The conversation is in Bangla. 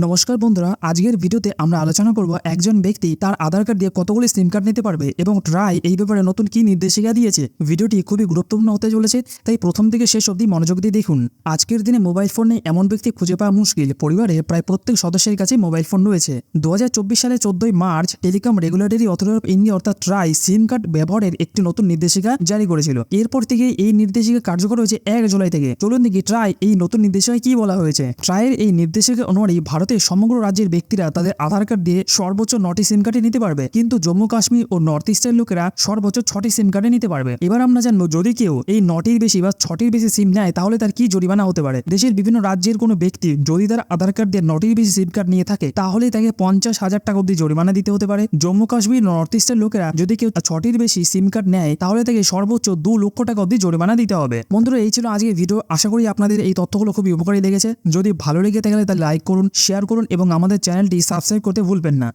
নমস্কার বন্ধুরা, আজকের ভিডিওতে আমরা আলোচনা করব একজন ব্যক্তি তার আধার কার্ড দিয়ে কতগুলি সিম কার্ড নিতে পারবে এবং ট্রাই এই ব্যাপারে নতুন কি নির্দেশিকা দিয়েছে। ভিডিওটি খুবই গুরুত্বপূর্ণ হতে চলেছে, তাই প্রথম থেকে শেষ অবধি মনোযোগ দিয়ে দেখুন। আজকের দিনে মোবাইল ফোন নেই এমন ব্যক্তি খুঁজে পাওয়া মুশকিল। পরিবারের প্রায় প্রত্যেক সদস্যের কাছে মোবাইল ফোন রয়েছে। 2024 সালে 14 March telecom regulatory authority of India অর্থাৎ ট্রাই সিম কার্ড ব্যবহারের একটি নতুন নির্দেশিকা জারি করেছিল। এরপর থেকে এই নির্দেশিকা কার্যকর হয়েছে 1 জুলাই থেকে। চলুন দেখি ট্রাই এই নতুন নির্দেশিকায় কি বলা হয়েছে। ট্রাইয়ের এই নির্দেশিকা অনুযায়ী ভারতের সমগ্র রাজ্যের ব্যক্তিরা তাদের আধার কার্ড দিয়ে সর্বোচ্চ 9টি সিম কার্ডে নিতে পারবে, কিন্তু জম্মু কাশ্মীর ও নর্থ ইস্টের লোকেরা সর্বোচ্চ 6টি সিম কার্ডে নিতে পারবে। এবার আমরা জানবো, যদি কেউ এই 9টির বেশি বা 6টির বেশি সিম নেয় তাহলে তার কি জরিমানা হতে পারে। দেশের বিভিন্ন রাজ্যের কোনো ব্যক্তি যদি তার আধার কার্ড দিয়ে 9টির বেশি সিম কার্ড নিয়ে থাকে তাহলে তাকে 50,000 টাকা অব্দি জরিমানা দিতে হতে পারে। জম্মু কাশ্মীর নর্থ ইস্টের লোকেরা যদি কেউ 6টির বেশি সিম কার্ড নেয় তাহলে তাকে সর্বোচ্চ 2 লক্ষ টাকা অব্দি জরিমানা দিতে হবে। বন্ধুরা, এই ছিল আজকের ভিডিও। আশা করি আপনাদের এই তথ্যগুলো খুবই উপকারী লেগেছে। যদি ভালো লেগে থাকে তাহলে লাইক করুন, শেয়ার করুন এবং আমাদের চ্যানেলটি সাবস্ক্রাইব করতে ভুলবেন না।